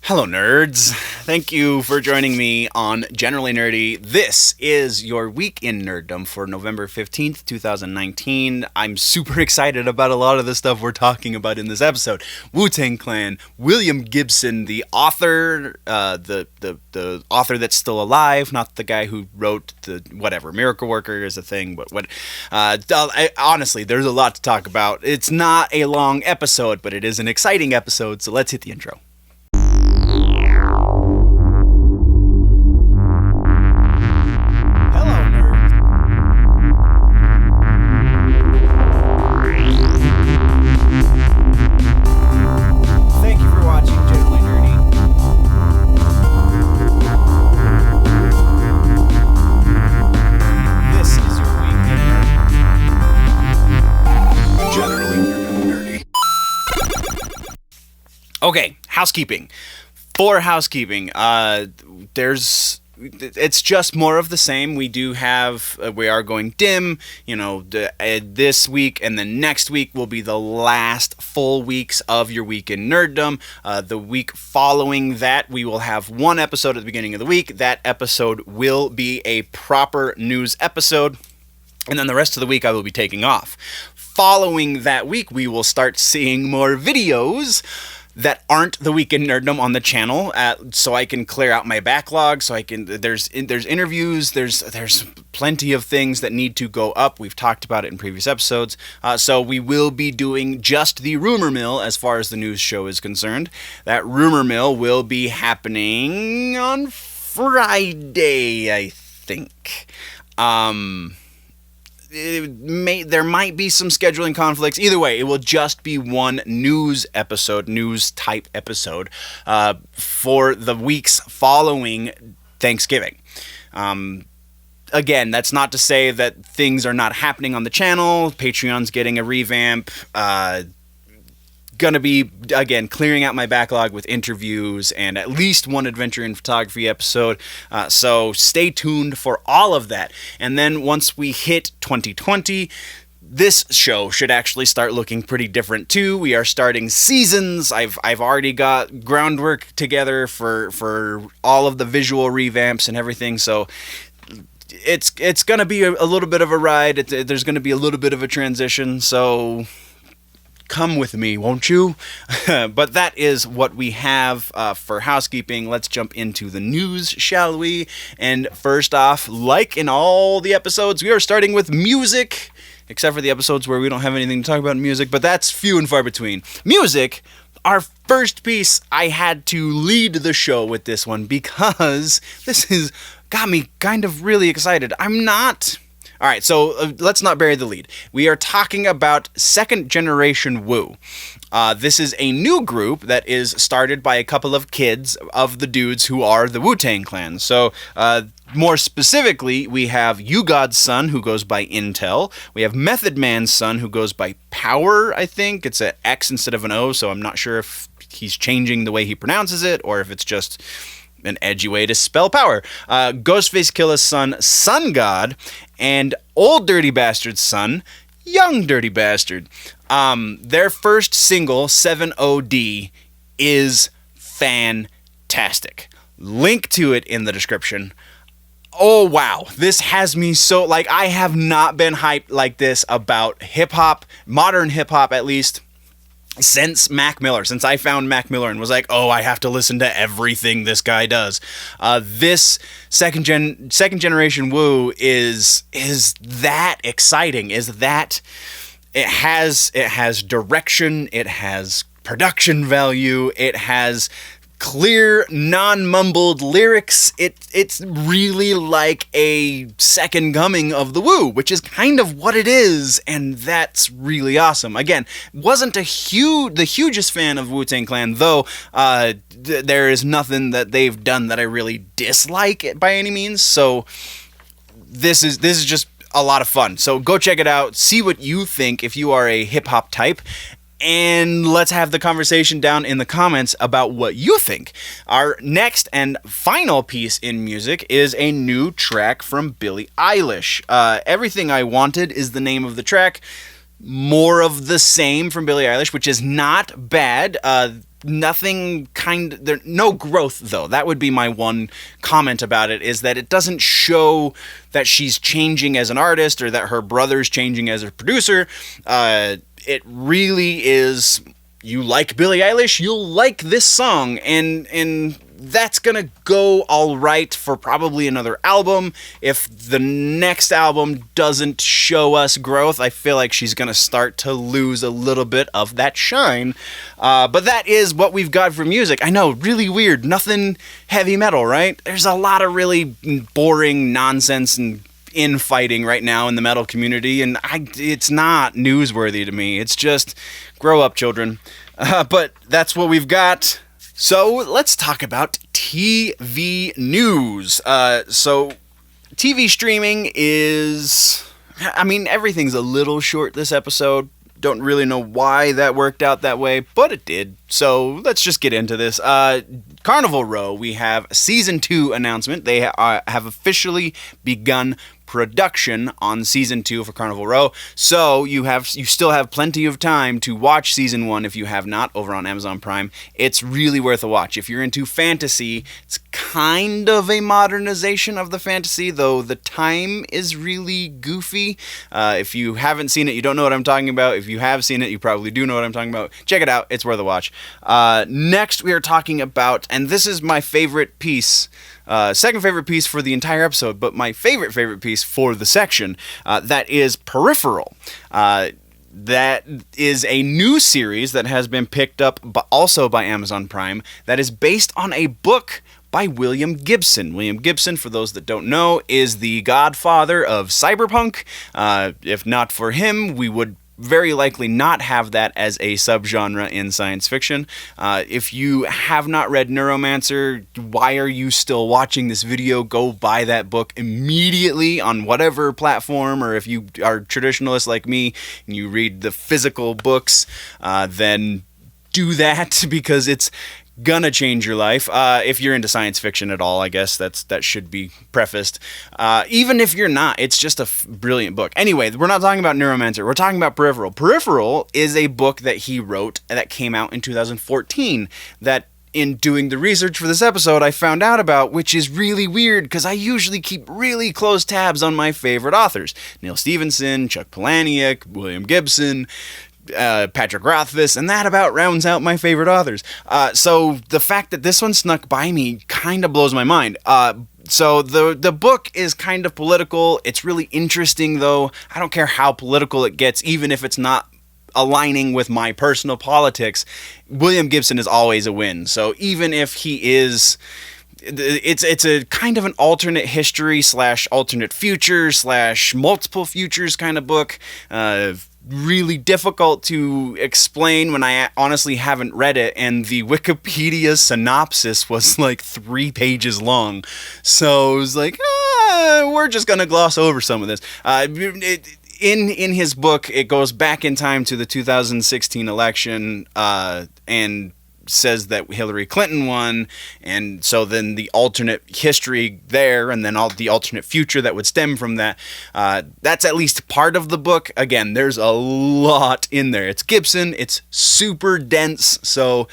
Hello, nerds. Thank you for joining me on Generally Nerdy. This is your week in Nerdom for November 15th, 2019. I'm super excited about a lot of the stuff we're talking about in this episode. Wu-Tang Clan, William Gibson, the author, the author that's still alive, not the guy who wrote the whatever, Miracle Worker is a thing, but honestly, there's a lot to talk about. It's not a long episode, but it is an exciting episode, so let's hit the intro. Okay, housekeeping. For housekeeping, it's just more of the same. We are going dim, this week, and then next week will be the last full weeks of your week in Nerddom. The week following that, we will have one episode at the beginning of the week. That episode will be a proper news episode, and then the rest of the week I will be taking off. Following that week, we will start seeing more videos that aren't the Week in Nerdom on the channel, so I can clear out my backlog. There's interviews, there's plenty of things that need to go up. We've talked about it in previous episodes. So we will be doing just the rumor mill as far as the news show is concerned. That rumor mill will be happening on Friday, I think. There might be some scheduling conflicts. Either way, it will just be one news type episode for the weeks following Thanksgiving. Again, that's not to say that things are not happening on the channel. Patreon's getting a revamp. Gonna be, again, clearing out my backlog with interviews and at least one adventure in photography episode, so stay tuned for all of that. And then once we hit 2020, this show should actually start looking pretty different too. We are starting seasons. I've already got groundwork together for all of the visual revamps and everything, so it's gonna be a little bit of a ride. There's gonna be a little bit of a transition, so come with me, won't you? But that is what we have for housekeeping. Let's jump into the news, shall we? And first off, like in all the episodes, we are starting with music, except for the episodes where we don't have anything to talk about in music, but that's few and far between. Music, our first piece, I had to lead the show with this one because this has got me kind of really excited. All right, so let's not bury the lead. We are talking about Second Generation Wu. This is a new group that is started by a couple of kids of the dudes who are the Wu-Tang Clan. So, more specifically, we have U-God's son, who goes by iNTeLL. We have Method Man's son, who goes by PXWER, I think. It's an X instead of an O, so I'm not sure if he's changing the way he pronounces it, or if it's just an edgy way to spell power. Ghostface Killah's son, Sun God, and Old Dirty Bastard's son, Young Dirty Bastard. Their first single, 7OD, is fantastic. Link to it in the description. Oh wow, this has me so, I have not been hyped like this about hip-hop, modern hip-hop at least, since I found Mac Miller and was like, oh, I have to listen to everything this guy does. This second generation Wu is that exciting. It has direction. It has production value. It has clear, non-mumbled lyrics. It's really like a second coming of the Wu, which is kind of what it is, and that's really awesome. Again, wasn't the hugest fan of Wu-Tang Clan, though there is nothing that they've done that I really dislike by any means, so this is just a lot of fun. So go check it out, see what you think if you are a hip-hop type, and let's have the conversation down in the comments about what you think. Our next and final piece in music is a new track from Billie Eilish. Everything I Wanted is the name of the track. more of the same from Billie Eilish, which is not bad. No growth though. That would be my one comment about it, is that it doesn't show that she's changing as an artist or that her brother's changing as a producer. It really is, you like Billie Eilish, you'll like this song, and that's gonna go all right for probably another album. If the next album doesn't show us growth, I feel like she's gonna start to lose a little bit of that shine. But that is what we've got for music. I know, really weird. Nothing heavy metal, right? There's a lot of really boring nonsense and infighting right now in the metal community, and it's not newsworthy to me. It's just, grow up, children. But that's what we've got. So let's talk about TV news. So TV streaming is, everything's a little short this episode. Don't really know why that worked out that way, but it did. So let's just get into this. Carnival Row, we have Season 2 announcement. They have officially begun production on Season 2 for Carnival Row. So you still have plenty of time to watch Season 1 if you have not, over on Amazon Prime. It's really worth a watch. If you're into fantasy, it's kind of a modernization of the fantasy, though the time is really goofy. If you haven't seen it, you don't know what I'm talking about. If you have seen it, you probably do know what I'm talking about. Check it out. It's worth a watch. Next, we are talking about, and this is my favorite piece, second favorite piece for the entire episode, but my favorite piece for the section, that is Peripheral. That is a new series that has been picked up also by Amazon Prime that is based on a book by William Gibson. William Gibson, for those that don't know, is the godfather of cyberpunk. If not for him, we would very likely not have that as a subgenre in science fiction. If you have not read Neuromancer, why are you still watching this video? Go buy that book immediately on whatever platform, or if you are traditionalist like me and you read the physical books, then do that, because it's gonna change your life. If you're into science fiction at all, I guess that should be prefaced. Even if you're not, it's just a brilliant book. Anyway, we're not talking about Neuromancer. We're talking about Peripheral. Peripheral is a book that he wrote that came out in 2014 that, in doing the research for this episode, I found out about, which is really weird because I usually keep really close tabs on my favorite authors. Neil Stephenson, Chuck Palahniuk, William Gibson, Patrick Rothfuss, and that about rounds out my favorite authors. So the fact that this one snuck by me kind of blows my mind. So the book is kind of political. It's really interesting, though. I don't care how political it gets, even if it's not aligning with my personal politics. William Gibson is always a win. So even if he is, it's a kind of an alternate history / alternate future / multiple futures kind of book. Really difficult to explain when I honestly haven't read it, and the Wikipedia synopsis was like 3 pages long, so it was like, we're just gonna gloss over some of this. In his book, it goes back in time to the 2016 election, and says that Hillary Clinton won, and so then the alternate history there, and then all the alternate future that would stem from that. That's at least part of the book. Again, there's a lot in there. It's Gibson. It's super dense, so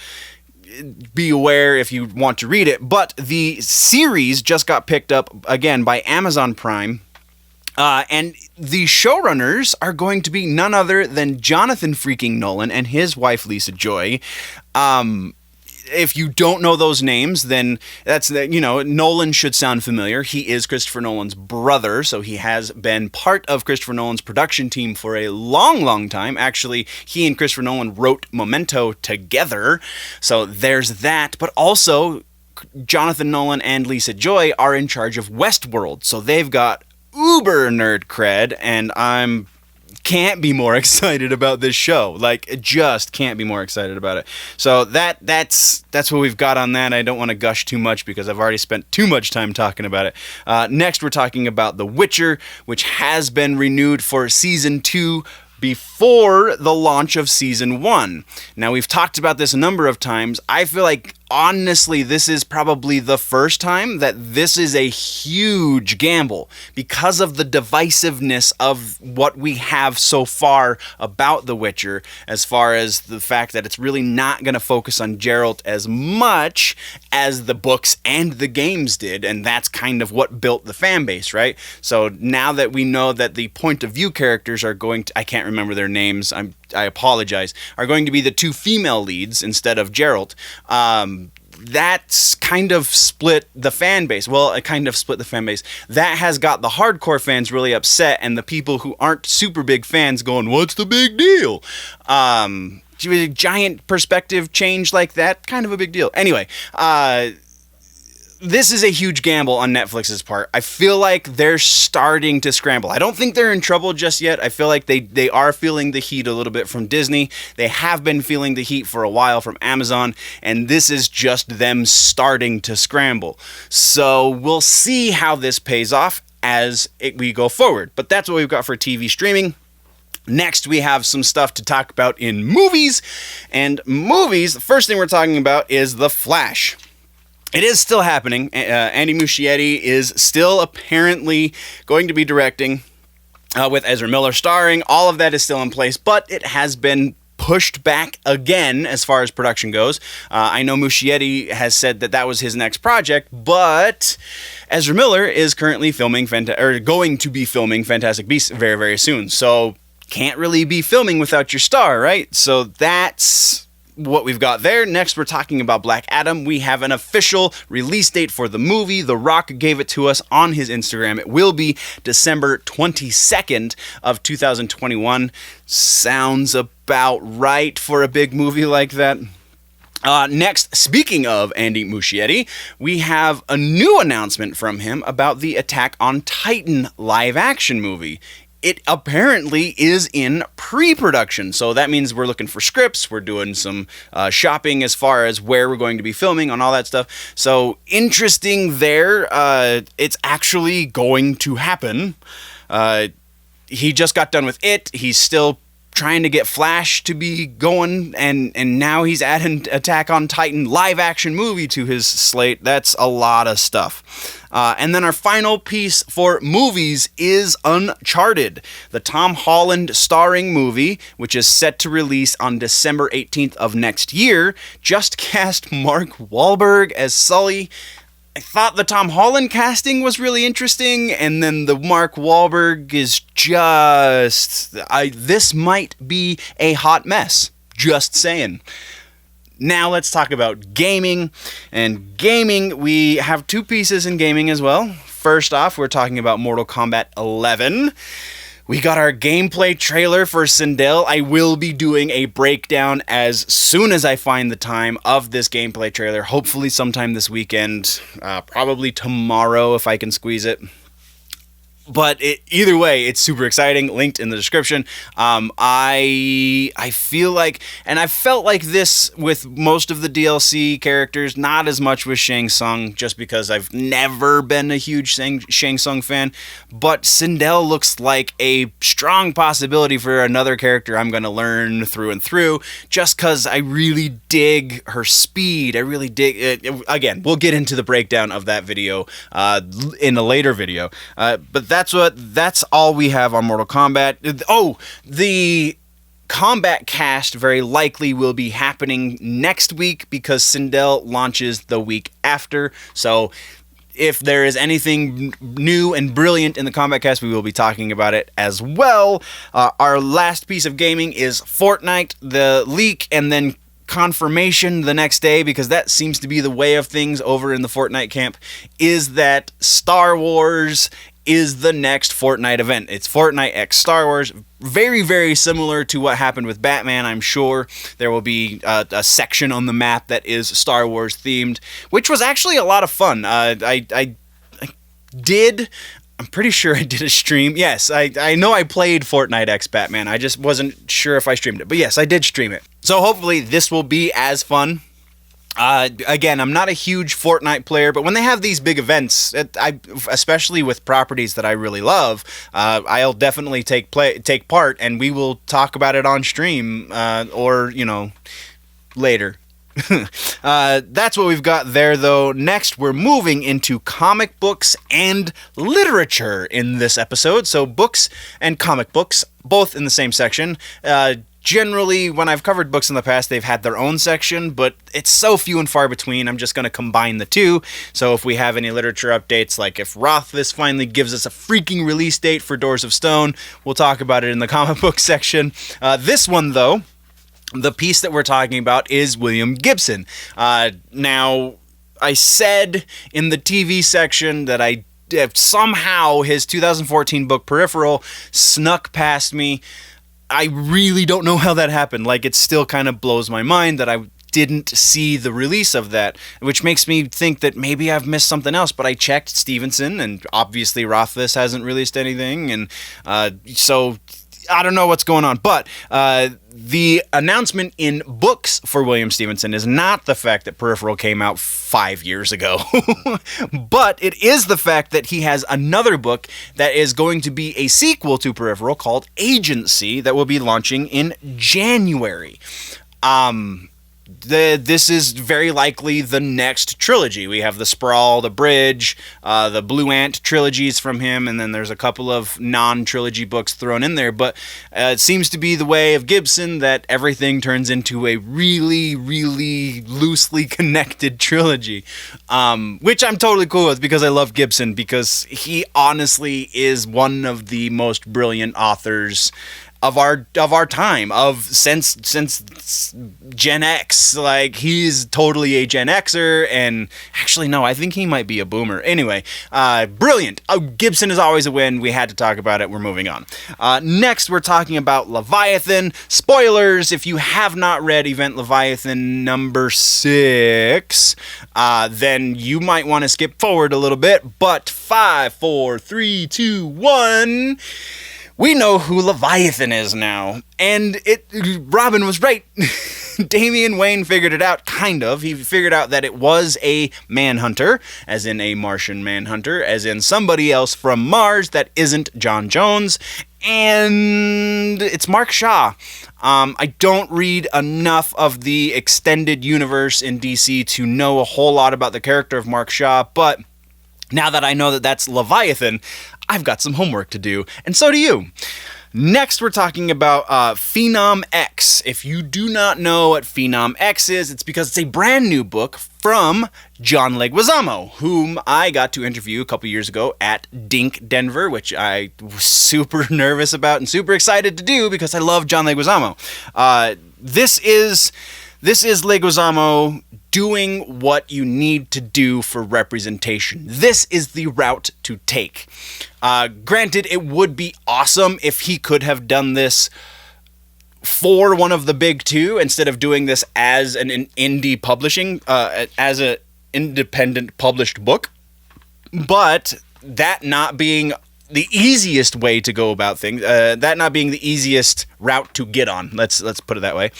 be aware if you want to read it. But the series just got picked up again by Amazon Prime. And the showrunners are going to be none other than Jonathan freaking Nolan and his wife Lisa Joy. If you don't know those names, then Nolan should sound familiar. He is Christopher Nolan's brother, so he has been part of Christopher Nolan's production team for a long, long time. Actually, he and Christopher Nolan wrote Memento together, so there's that. But also, Jonathan Nolan and Lisa Joy are in charge of Westworld, so they've got uber nerd cred, and can't be more excited about this show. Just can't be more excited about it. So that's what we've got on that. I don't want to gush too much because I've already spent too much time talking about it. Next, we're talking about The Witcher, which has been renewed for Season 2 before the launch of Season 1. Now, we've talked about this a number of times. I feel like honestly, this is probably the first time that this is a huge gamble because of the divisiveness of what we have so far about The Witcher, as far as the fact that it's really not going to focus on Geralt as much as the books and the games did, and that's kind of what built the fan base, right? So now that we know that the point of view characters are going to, I can't remember their names, I apologize, are going to be the two female leads instead of Geralt, that's kind of split the fan base. Well, it kind of split the fan base. That has got the hardcore fans really upset, and the people who aren't super big fans going, what's the big deal? Giant perspective change like that, kind of a big deal. Anyway, this is a huge gamble on Netflix's part. I feel like they're starting to scramble. I don't think they're in trouble just yet. I feel like they are feeling the heat a little bit from Disney. They have been feeling the heat for a while from Amazon, and this is just them starting to scramble. So we'll see how this pays off as we go forward. But that's what we've got for TV streaming. Next, we have some stuff to talk about in movies. And movies, the first thing we're talking about is The Flash. It is still happening. Andy Muschietti is still apparently going to be directing with Ezra Miller starring. All of that is still in place, but it has been pushed back again as far as production goes. I know Muschietti has said that was his next project, but Ezra Miller is currently going to be filming Fantastic Beasts very, very soon. So can't really be filming without your star, right? So that's what we've got there. Next, we're talking about Black Adam. We have an official release date for the movie. The Rock gave it to us on his Instagram. It will be December 22nd of 2021. Sounds about right for a big movie like that. Next, speaking of Andy Muschietti, we have a new announcement from him about the Attack on Titan live-action movie. It apparently is in pre-production, so that means we're looking for scripts, we're doing some shopping as far as where we're going to be filming on all that stuff. So, interesting there, it's actually going to happen. He just got done with it, he's still trying to get Flash to be going, and now he's adding Attack on Titan live-action movie to his slate. That's a lot of stuff. And then our final piece for movies is Uncharted, the Tom Holland starring movie, which is set to release on December 18th of next year. Just cast Mark Wahlberg as Sully. I thought the Tom Holland casting was really interesting, and then the Mark Wahlberg is just... this might be a hot mess. Just saying. Now let's talk about gaming. And gaming, we have two pieces in gaming as well. First off, we're talking about Mortal Kombat 11. We got our gameplay trailer for Sindel. I will be doing a breakdown as soon as I find the time of this gameplay trailer. Hopefully sometime this weekend. Probably tomorrow if I can squeeze it. But either way, it's super exciting. Linked in the description. I feel like, and I felt like this with most of the DLC characters, not as much with Shang Tsung, just because I've never been a huge Shang Tsung fan. But Sindel looks like a strong possibility for another character I'm going to learn through and through, just because I really dig her speed. I really dig it. Again, we'll get into the breakdown of that video in a later video. But that's all we have on Mortal Kombat. Oh, the Combat Cast very likely will be happening next week because Sindel launches the week after. So if there is anything new and brilliant in the Combat Cast, we will be talking about it as well. Our last piece of gaming is Fortnite, the leak, and then confirmation the next day, because that seems to be the way of things over in the Fortnite camp, is that Star Wars is the next Fortnite event. It's Fortnite X Star Wars. Very, very similar to what happened with Batman, I'm sure. There will be a section on the map that is Star Wars themed, which was actually a lot of fun. I'm pretty sure I did a stream. Yes, I know I played Fortnite X Batman. I just wasn't sure if I streamed it. But yes, I did stream it. So hopefully this will be as fun. Again, I'm not a huge Fortnite player, but when they have these big events, especially with properties that I really love, I'll definitely take part, and we will talk about it on stream, or, later. That's what we've got there, though. Next, we're moving into comic books and literature in this episode. So books and comic books, both in the same section. Generally, when I've covered books in the past, they've had their own section, but it's so few and far between, I'm just going to combine the two. So if we have any literature updates, like if Rothfuss finally gives us a freaking release date for Doors of Stone, we'll talk about it in the comic book section. This one, though, the piece that we're talking about is William Gibson. Now, I said in the TV section that somehow his 2014 book, Peripheral, snuck past me. I really don't know how that happened. Like, it still kind of blows my mind that I didn't see the release of that, which makes me think that maybe I've missed something else. But I checked Stevenson, and obviously Rothfuss hasn't released anything, and so I don't know what's going on. But the announcement in books for William Stevenson is not the fact that Peripheral came out 5 years ago, but it is the fact that he has another book that is going to be a sequel to Peripheral called Agency that will be launching in January. This is very likely the next trilogy. We have the Sprawl, the Bridge, the Blue Ant trilogies from him, and then there's a couple of non-trilogy books thrown in there. But it seems to be the way of Gibson that everything turns into a really, really loosely connected trilogy, which I'm totally cool with because I love Gibson, because he honestly is one of the most brilliant authors of our time, since Gen X. Like, he's totally a Gen Xer, and actually no, I think he might be a boomer. Anyway, brilliant. Gibson is always a win. We had to talk about it. We're moving on. Next, we're talking about Leviathan. Spoilers, if you have not read Event Leviathan number 6, then you might want to skip forward a little bit, but 5, 4, 3, 2, 1... we know who Leviathan is now, and Robin was right. Damian Wayne figured it out, kind of. He figured out that it was a manhunter, as in a Martian manhunter, as in somebody else from Mars that isn't John Jones, and it's Mark Shaw. I don't read enough of the extended universe in DC to know a whole lot about the character of Mark Shaw, but now that I know that that's Leviathan, I've got some homework to do, and so do you. Next, we're talking about Phenom Ex. If you do not know what Phenom Ex is, it's because it's a brand new book from John Leguizamo, whom I got to interview a couple years ago at Dink Denver, which I was super nervous about and super excited to do because I love John Leguizamo. This is Leguizamo doing what you need to do for representation. This is the route to take. Granted, it would be awesome if he could have done this for one of the big two instead of doing this as an indie publishing, as an independent published book. But that not being the easiest way to go about things, that not being the easiest route to get on, let's put it that way,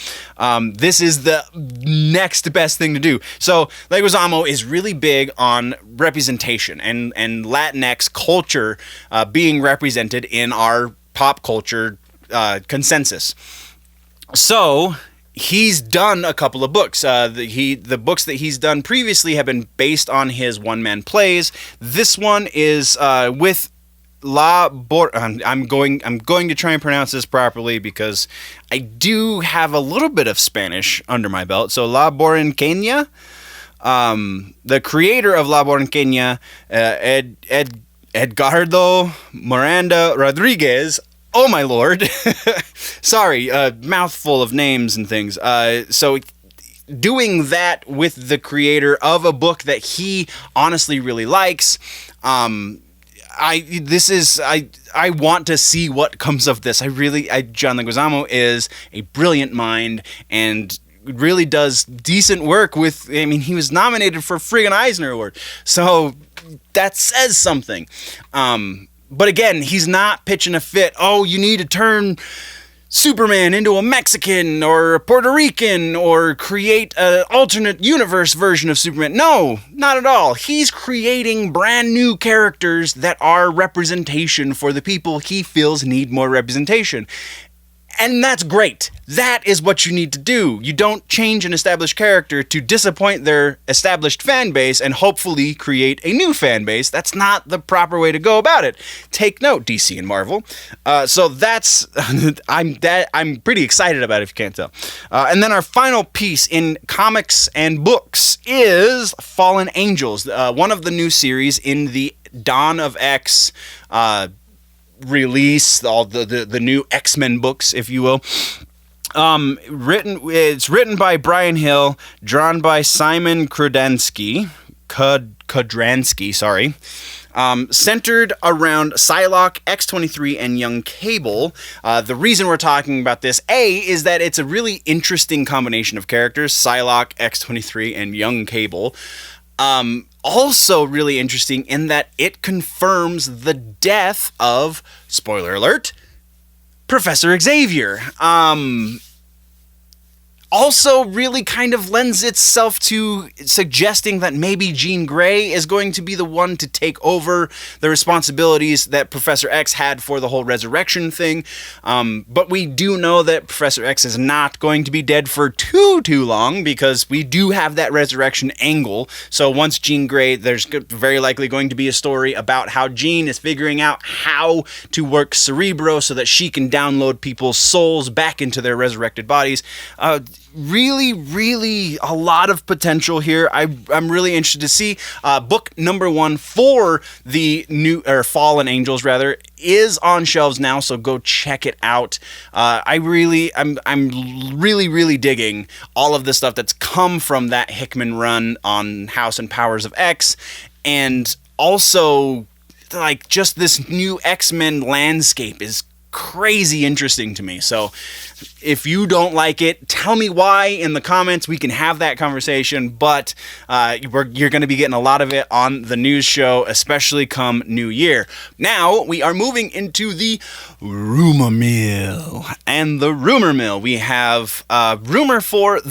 this is the next best thing to do. So Leguizamo is really big on representation and Latinx culture being represented in our pop culture consensus. So he's done a couple of books. The books that he's done previously have been based on his one-man plays. This one is with I'm going to try and pronounce this properly because I do have a little bit of Spanish under my belt. So La Borinqueña, the creator of La Borinqueña, Edgardo Miranda Rodriguez. Oh my lord. Sorry, mouthful of names and things. So doing that with the creator of a book that he honestly really likes, I want to see what comes of this. John Leguizamo is a brilliant mind and really does decent work with, he was nominated for a friggin' Eisner Award. So that says something. But again, he's not pitching a fit. Oh, you need to turn Superman into a Mexican or a Puerto Rican or create an alternate universe version of Superman. No, not at all. He's creating brand new characters that are representation for the people he feels need more representation. And that's great. That is what you need to do. You don't change an established character to disappoint their established fan base and hopefully create a new fan base. That's not the proper way to go about it. Take note, DC and Marvel. So that's I'm pretty excited about it, if you can't tell. And then our final piece in comics and books is Fallen Angels, one of the new series in the Dawn of X release, all the new X-Men books, if you will. It's written by Brian Hill, drawn by Simon Kudransky, centered around Psylocke, X-23, and young Cable. The reason we're talking about this, is that it's a really interesting combination of characters, Psylocke, X-23, and young Cable. Also really interesting in that it confirms the death of, spoiler alert, Professor Xavier. Also really kind of lends itself to suggesting that maybe Jean Grey is going to be the one to take over the responsibilities that Professor X had for the whole resurrection thing. But we do know that Professor X is not going to be dead for too long, because we do have that resurrection angle. So once Jean Grey, there's very likely going to be a story about how Jean is figuring out how to work Cerebro so that she can download people's souls back into their resurrected bodies. Really a lot of potential here. I'm really interested to see. Book number 1 for the new, or Fallen Angels rather, is on shelves now, so go check it out. I'm really digging all of the stuff that's come from that Hickman run on House and Powers of X, and also like just this new X-Men landscape is crazy interesting to me. So if you don't like it, tell me why in the comments. We can have that conversation, but you're going to be getting a lot of it on the news show, especially come New Year. Now we are moving into the rumor mill. And the rumor mill, we have rumor for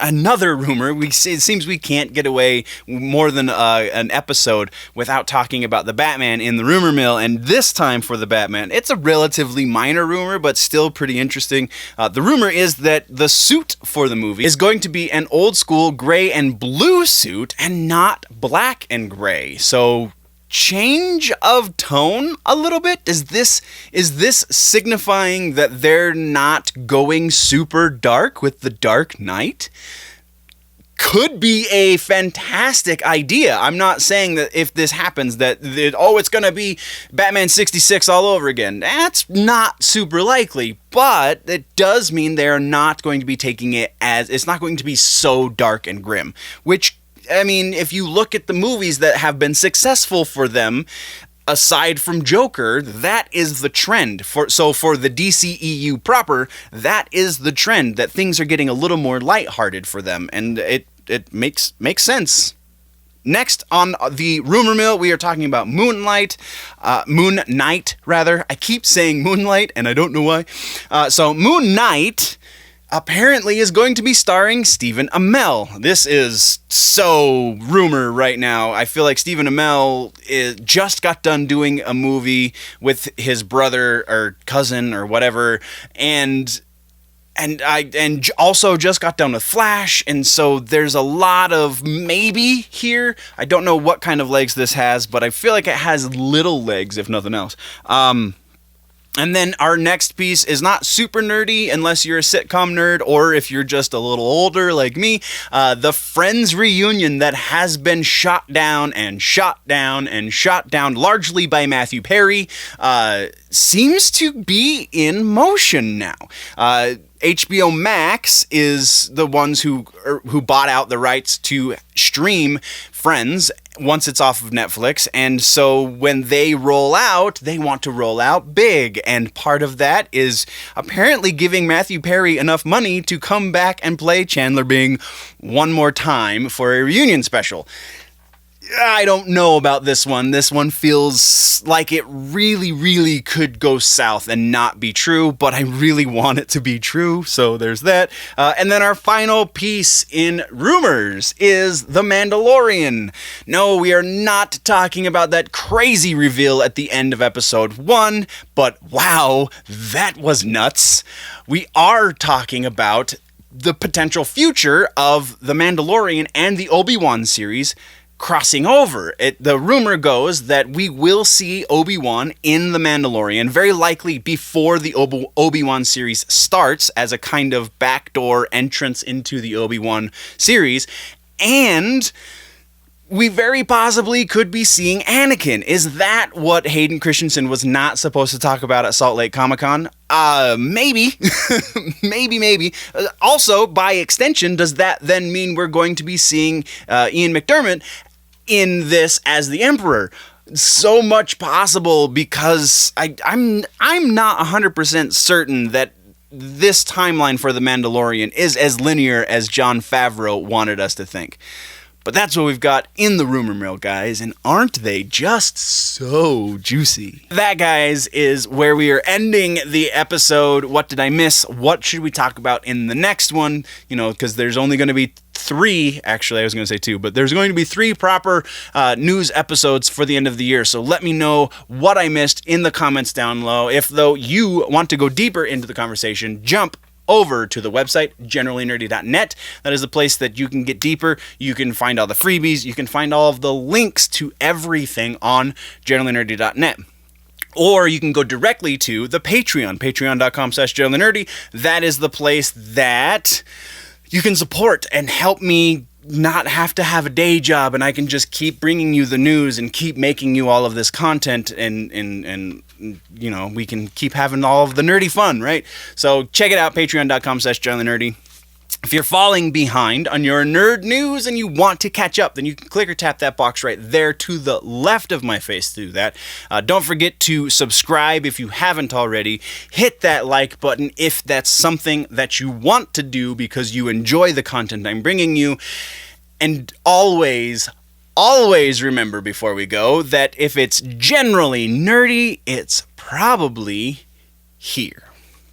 another rumor. It seems we can't get away more than an episode without talking about the Batman in the rumor mill. And this time for the Batman, it's a relatively minor rumor, but still pretty interesting. The rumor is that the suit for the movie is going to be an old school gray and blue suit and not black and gray. So change of tone a little bit. Is this signifying that they're not going super dark with the Dark Knight? Could be a fantastic idea. I'm not saying that if this happens that it's going to be Batman 66 all over again. That's not super likely, but it does mean they're not going to be taking it as, it's not going to be so dark and grim, which, I mean, if you look at the movies that have been successful for them, aside from Joker, that is the trend. For the DCEU proper, that is the trend, that things are getting a little more lighthearted for them, and it makes sense. Next on the rumor mill, we are talking about Moon Knight, rather. I keep saying Moonlight, and I don't know why. So Moon Knight apparently is going to be starring Stephen Amell. This is so rumor right now. I feel like Stephen Amell just got done doing a movie with his brother or cousin or whatever, and also just got done with Flash, and so there's a lot of maybe here. I don't know what kind of legs this has, but I feel like it has little legs, if nothing else. And then our next piece is not super nerdy unless you're a sitcom nerd, or if you're just a little older like me. The Friends reunion that has been shot down largely by Matthew Perry seems to be in motion now. HBO Max is the ones who bought out the rights to stream Friends once it's off of Netflix, and so when they roll out, they want to roll out big, and part of that is apparently giving Matthew Perry enough money to come back and play Chandler Bing one more time for a reunion special. I don't know about this one. This one feels like it really, really could go south and not be true, but I really want it to be true, so there's that. And then our final piece in rumors is The Mandalorian. No, we are not talking about that crazy reveal at the end of episode 1, but wow, that was nuts. We are talking about the potential future of The Mandalorian and the Obi-Wan series crossing over. The rumor goes that we will see Obi-Wan in The Mandalorian, very likely before the Obi-Wan series starts, as a kind of backdoor entrance into the Obi-Wan series. And we very possibly could be seeing Anakin. Is that what Hayden Christensen was not supposed to talk about at Salt Lake Comic-Con? Maybe. maybe. Also, by extension, does that then mean we're going to be seeing Ian McDiarmid in this as the Emperor? So much possible, because I'm not 100% certain that this timeline for The Mandalorian is as linear as Jon Favreau wanted us to think. But that's what we've got in the rumor mill, guys, and aren't they just so juicy? That, guys, is where we are ending the episode. What did I miss? What should we talk about in the next one? You know, because there's only going to be 3, actually I was going to say 2, but there's going to be 3 proper news episodes for the end of the year. So let me know what I missed in the comments down below. If, though, you want to go deeper into the conversation, jump over to the website, generallynerdy.net. That is the place that you can get deeper. You can find all the freebies. You can find all of the links to everything on generallynerdy.net. Or you can go directly to the Patreon, patreon.com/generallynerdy. That is the place that you can support and help me not have to have a day job, and I can just keep bringing you the news and keep making you all of this content, and you know, we can keep having all of the nerdy fun, right? So check it out, patreon.com/generallynerdy. If you're falling behind on your nerd news and you want to catch up, then you can click or tap that box right there to the left of my face to do that. Don't forget to subscribe if you haven't already. Hit that like button if that's something that you want to do because you enjoy the content I'm bringing you. And always remember before we go that if it's generally nerdy, it's probably here.